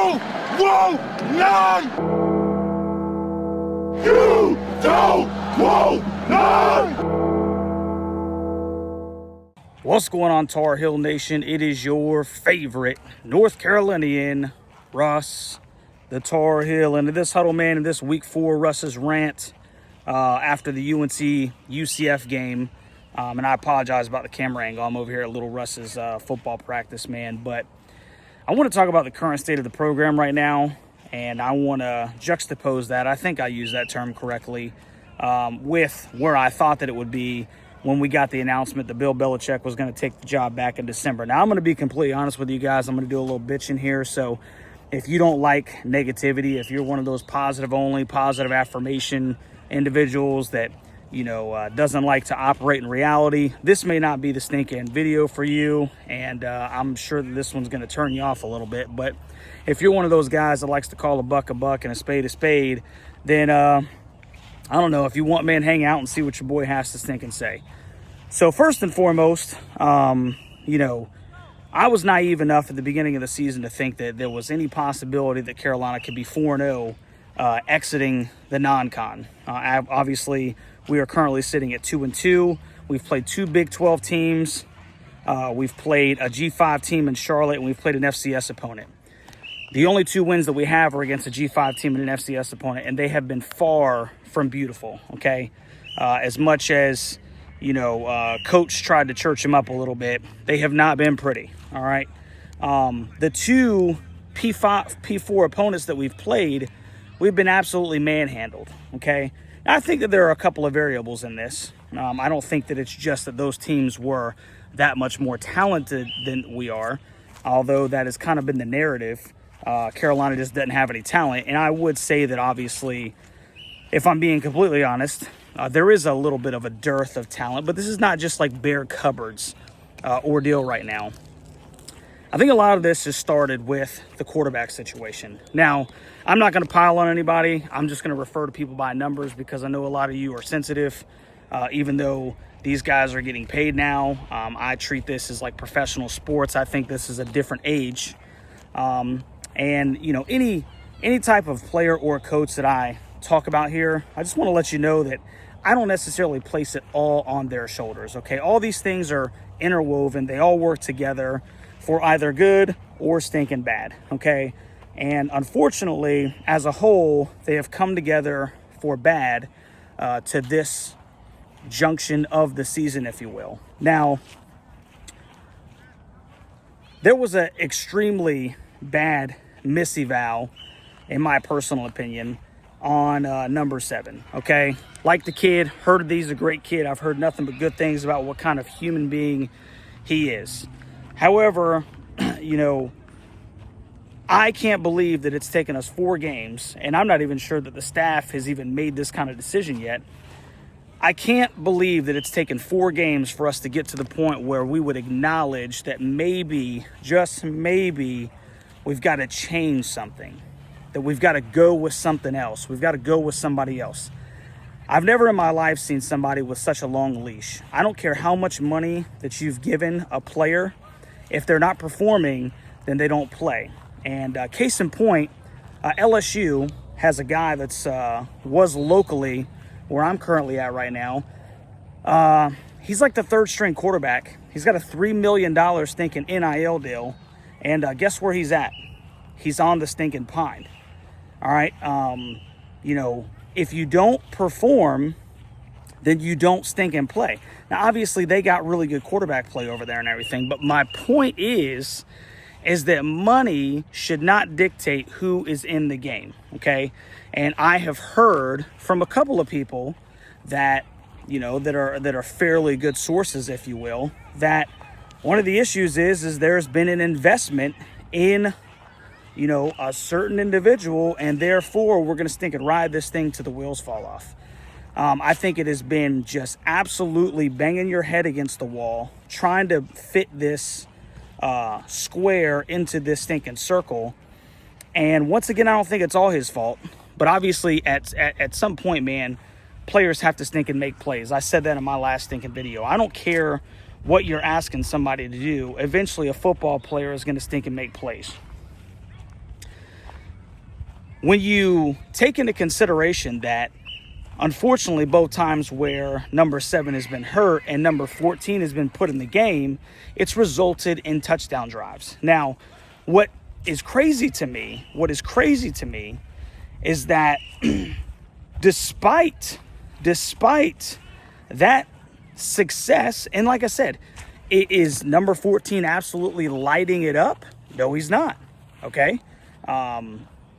You won't none! You don't want none! What's going on, Tar Heel Nation? It is your favorite North Carolinian, Russ, the Tar Heel. And this Huddle, man, in this week 4 Russ's rant after the UNC UCF game. And I apologize about the camera angle. I'm over here at Little Russ's football practice, man. But I want to talk about the current state of the program right now, and I want to juxtapose that. I think I used that term correctly with where I thought that it would be when we got the announcement that Bill Belichick was going to take the job back in December. Now, I'm going to be completely honest with you guys. I'm going to do a little bitching here. So if you don't like negativity, if you're one of those positive-only, positive affirmation individuals that, you know, doesn't like to operate in reality, this may not be the stinking video for you, and I'm sure that this one's going to turn you off a little bit. But if you're one of those guys that likes to call a buck and a spade, then I don't know. If you want, man, hang out and see what your boy has to stinking say. So first and foremost, you know, I was naive enough at the beginning of the season to think that there was any possibility that Carolina could be 4-0 exiting the non-con. Obviously, we are currently sitting at 2-2. We've played 2 Big 12 teams. We've played a G5 team in Charlotte, and we've played an FCS opponent. The only 2 wins that we have are against a G5 team and an FCS opponent, and they have been far from beautiful, okay? As much as, you know, Coach tried to church them up a little bit, they have not been pretty, all right? The 2 P4 opponents that we've played, we've been absolutely manhandled, okay? Now, I think that there are a couple of variables in this. I don't think that it's just that those teams were that much more talented than we are, although that has kind of been the narrative. Carolina just doesn't have any talent, and I would say that obviously, if I'm being completely honest, there is a little bit of a dearth of talent, but this is not just like bare cupboards ordeal right now. I think a lot of this has started with the quarterback situation. Now, I'm not going to pile on anybody. I'm just going to refer to people by numbers because I know a lot of you are sensitive. Even though these guys are getting paid now, I treat this as like professional sports. I think this is a different age. And, you know, any type of player or coach that I talk about here, I just want to let you know that I don't necessarily place it all on their shoulders, okay? All these things are interwoven. They all work together for either good or stinking bad, okay? And unfortunately, as a whole, they have come together for bad to this junction of the season, if you will. Now, there was an extremely bad miseval, in my personal opinion, on number 7, okay? Like the kid, heard that he's a great kid. I've heard nothing but good things about what kind of human being he is. However, you know, I can't believe that it's taken us 4 games, and I'm not even sure that the staff has even made this kind of decision yet. I can't believe that it's taken 4 games for us to get to the point where we would acknowledge that maybe, just maybe, we've got to change something, that we've got to go with something else. We've got to go with somebody else. I've never in my life seen somebody with such a long leash. I don't care how much money that you've given a player. If they're not performing, then they don't play. And case in point, LSU has a guy that's was locally where I'm currently at right now. He's like the 3rd string quarterback. He's got a $3 million stinking NIL deal. And guess where he's at? He's on the stinking pine. All right. You know, if you don't perform, then you don't stink and play. Now, obviously, they got really good quarterback play over there and everything. But my point is that money should not dictate who is in the game, okay? And I have heard from a couple of people that, you know, that are fairly good sources, if you will, that one of the issues is there's been an investment in, you know, a certain individual, and therefore we're going to stink and ride this thing till the wheels fall off. I think it has been just absolutely banging your head against the wall, trying to fit this square into this stinking circle. And once again, I don't think it's all his fault. But obviously, at some point, man, players have to stink and make plays. I said that in my last stinking video. I don't care what you're asking somebody to do. Eventually, a football player is going to stink and make plays. when you take into consideration that, unfortunately, both times where number 7 has been hurt and number 14 has been put in the game, it's resulted in touchdown drives. Now, what is crazy to me is that despite that success, and like I said, is number 14 absolutely lighting it up? No, he's not. Okay.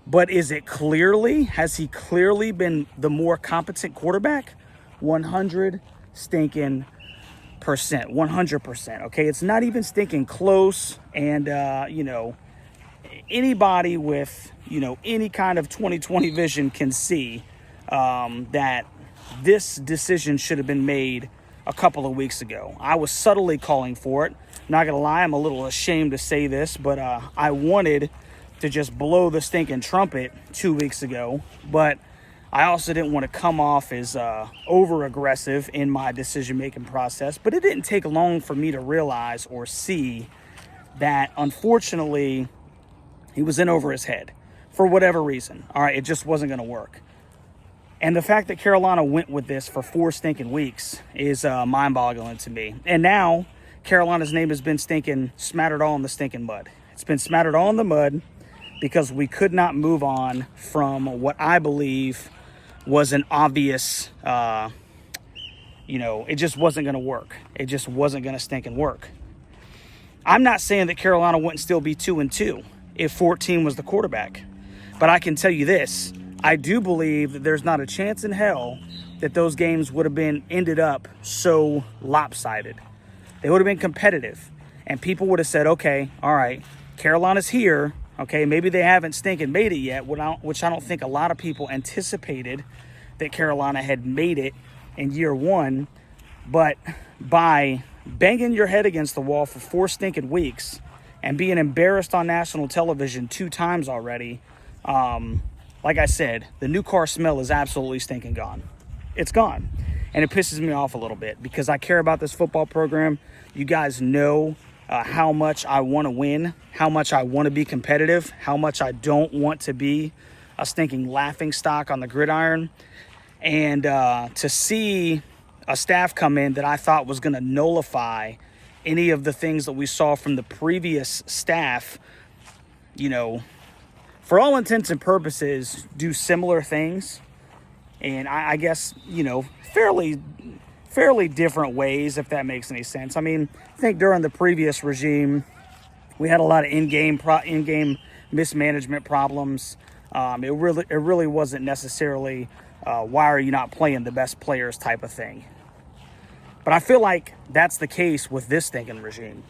But has he clearly been the more competent quarterback? 100 stinking percent, 100%. Okay. It's not even stinking close. And, anybody with, any kind of 20/20 vision can see, that this decision should have been made a couple of weeks ago. I was subtly calling for it. Not gonna lie, I'm a little ashamed to say this, but I wanted to just blow the stinking trumpet 2 weeks ago, but I also didn't want to come off as over aggressive in my decision-making process. But it didn't take long for me to realize or see that, unfortunately, he was in over his head for whatever reason. All right, it just wasn't going to work. And the fact that Carolina went with this for 4 stinking weeks is mind-boggling to me. And now Carolina's name has been smattered all in the stinking mud. It's been smattered all in the mud because we could not move on from what I believe was an obvious, it just wasn't going to work. It just wasn't going to stinking work. I'm not saying that Carolina wouldn't still be 2-2 if 14 was the quarterback. But I can tell you this. I do believe that there's not a chance in hell that those games would have been ended up so lopsided. They would have been competitive. And people would have said, okay, all right, Carolina's here. Okay, maybe they haven't stinking made it yet, which I don't think a lot of people anticipated that Carolina had made it in year 1. But by banging your head against the wall for 4 stinking weeks and being embarrassed on national television 2 times already, like I said, the new car smell is absolutely stinking gone. It's gone. And it pisses me off a little bit because I care about this football program. You guys know how much I want to win, how much I want to be competitive, how much I don't want to be a stinking laughingstock on the gridiron. And to see a staff come in that I thought was going to nullify any of the things that we saw from the previous staff, for all intents and purposes, do similar things. And I guess, fairly different ways, if that makes any sense. I mean, I think during the previous regime, we had a lot of in-game mismanagement problems. It really wasn't necessarily why are you not playing the best players type of thing. But I feel like that's the case with this stinking regime.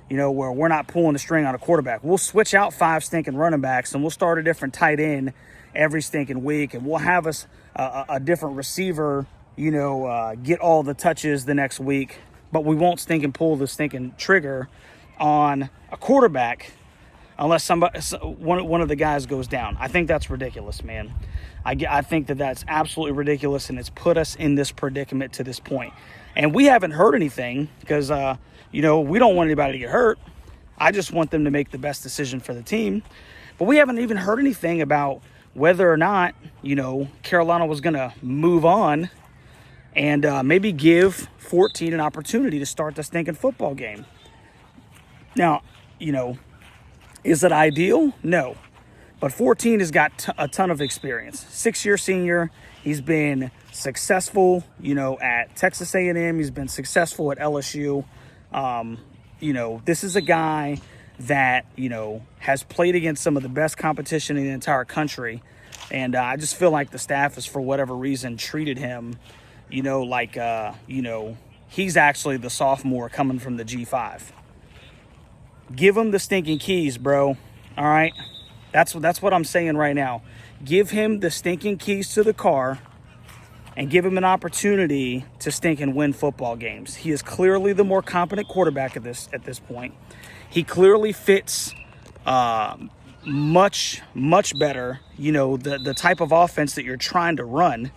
Where we're not pulling the string on a quarterback. We'll switch out 5 stinking running backs and we'll start a different tight end every stinking week. And we'll have a different receiver, get all the touches the next week. But we won't pull the stinking trigger on a quarterback unless one of the guys goes down. I think that's ridiculous, man. I think that's absolutely ridiculous, and it's put us in this predicament to this point. And we haven't heard anything because, we don't want anybody to get hurt. I just want them to make the best decision for the team. But we haven't even heard anything about whether or not, Carolina was going to move on and maybe give 14 an opportunity to start the stinking football game. Now, is it ideal? No. But 14 has got a ton of experience. 6-year senior. He's been successful, at Texas A&M. He's been successful at LSU. This is a guy that, has played against some of the best competition in the entire country. And I just feel like the staff has, for whatever reason, treated him, like, he's actually the sophomore coming from the G5. Give him the stinking keys, bro. All right? That's what I'm saying right now. Give him the stinking keys to the car and give him an opportunity to stinking win football games. He is clearly the more competent quarterback at this point. He clearly fits much better, the type of offense that you're trying to run.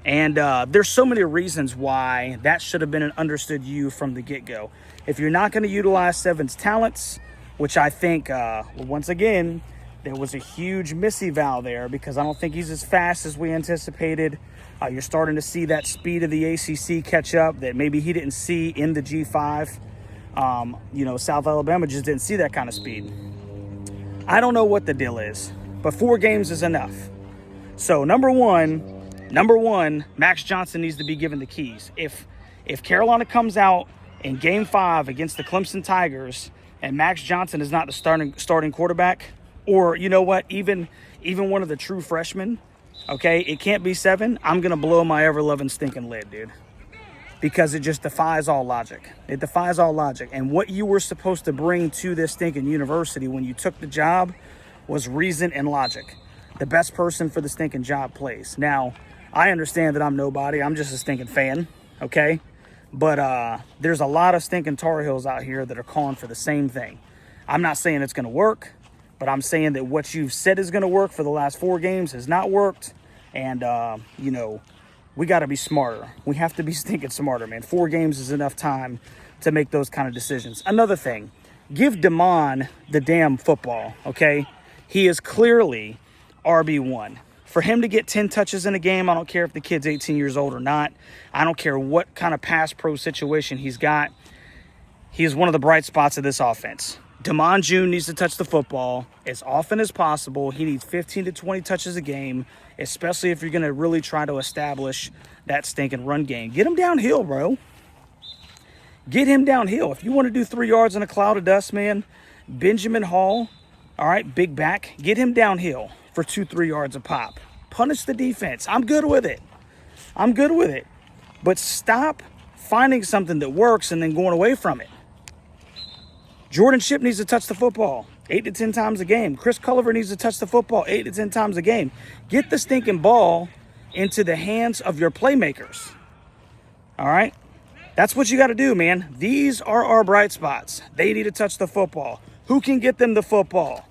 And there's so many reasons why that should have been an understood from the get-go. If you're not going to utilize Seven's talents, which I think, once again, There was a huge miseval there because I don't think he's as fast as we anticipated. You're starting to see that speed of the ACC catch up that maybe he didn't see in the G5. South Alabama just didn't see that kind of speed. I don't know what the deal is, but 4 games is enough. So number one, Max Johnson needs to be given the keys. If Carolina comes out in Game 5 against the Clemson Tigers and Max Johnson is not the starting quarterback, or you know what, even one of the true freshmen, okay, it can't be 7. I'm gonna blow my ever-loving stinking lid, dude, because it just defies all logic. It defies all logic. And what you were supposed to bring to this stinking university when you took the job was reason and logic. The best person for the stinking job plays. Now, I understand that I'm nobody. I'm just a stinking fan, okay? But there's a lot of stinking Tar Heels out here that are calling for the same thing. I'm not saying it's going to work, but I'm saying that what you've said is going to work for the last 4 games has not worked. And, we got to be smarter. We have to be stinking smarter, man. 4 games is enough time to make those kind of decisions. Another thing, give Damon the damn football, okay? He is clearly RB1. For him to get 10 touches in a game, I don't care if the kid's 18 years old or not. I don't care what kind of pass pro situation he's got. He is one of the bright spots of this offense. Damon June needs to touch the football as often as possible. He needs 15 to 20 touches a game, especially if you're going to really try to establish that stinking run game. Get him downhill, bro. Get him downhill. If you want to do 3 yards in a cloud of dust, man, Benjamin Hall, all right, big back, get him downhill for 2-3 yards a pop. Punish the defense. I'm good with it. But stop finding something that works and then going away from it. Jordan Shipp needs to touch the football 8 to 10 times a game. Chris Culliver needs to touch the football 8 to 10 times a game. Get the stinking ball into the hands of your playmakers. All right? That's what you got to do, man. These are our bright spots. They need to touch the football. Who can get them the football?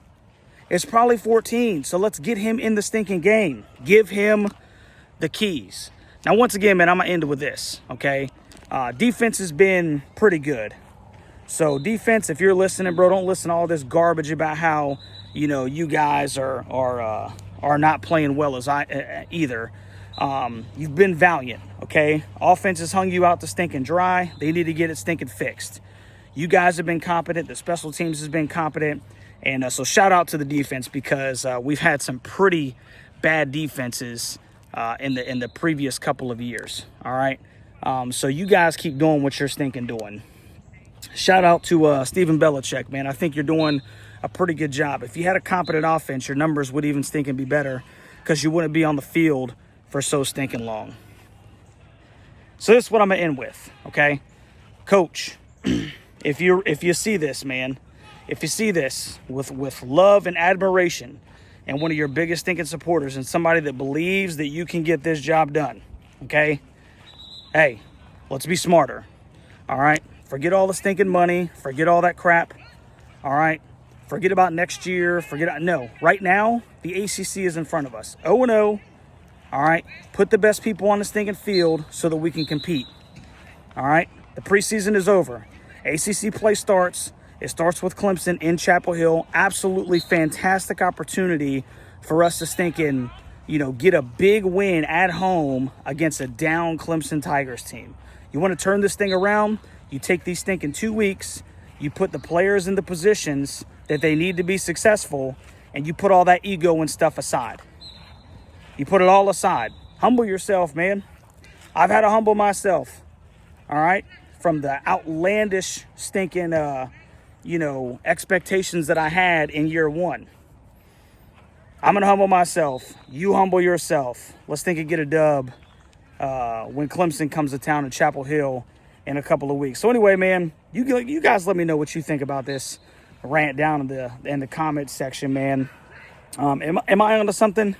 It's probably 14, so let's get him in the stinking game. Give him the keys. Now, once again, man, I'm going to end with this, okay? Defense has been pretty good. So, defense, if you're listening, bro, don't listen to all this garbage about how, you guys are not playing well as either. You've been valiant, okay? Offense has hung you out to stinking dry. They need to get it stinking fixed. You guys have been competent. The special teams has been competent. And so shout out to the defense because we've had some pretty bad defenses in the previous couple of years. All right. So you guys keep doing what you're stinking doing. Shout out to Stephen Belichick, man. I think you're doing a pretty good job. If you had a competent offense, your numbers would even stinking be better because you wouldn't be on the field for so stinking long. So this is what I'm going to end with. Okay. Coach, if you see this, man, if you see this with love and admiration and one of your biggest stinking supporters and somebody that believes that you can get this job done, okay? Hey, let's be smarter, all right? Forget all the stinking money. Forget all that crap, all right? Forget about next year. No, right now, the ACC is in front of us. 0-0, all right? Put the best people on the stinking field so that we can compete, all right? The preseason is over. ACC play starts. It starts with Clemson in Chapel Hill. Absolutely fantastic opportunity for us to stinking, get a big win at home against a down Clemson Tigers team. You want to turn this thing around? You take these stinking 2 weeks, you put the players in the positions that they need to be successful, and you put all that ego and stuff aside. You put it all aside. Humble yourself, man. I've had to humble myself, all right, from the outlandish stinking expectations that I had in year 1. I'm going to humble myself. You humble yourself. Let's think and get a dub when Clemson comes to town in Chapel Hill in a couple of weeks. So anyway, man, you guys let me know what you think about this rant down in the comments section, man. Am I onto something?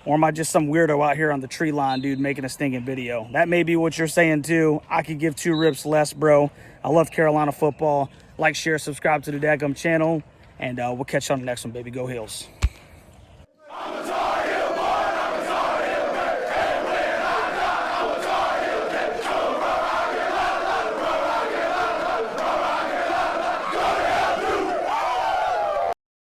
Or am I just some weirdo out here on the tree line, dude, making a stinking video? That may be what you're saying, too. I could give 2 rips less, bro. I love Carolina football. Like, share, subscribe to the Daggum channel. And we'll catch you on the next one, baby. Go Heels.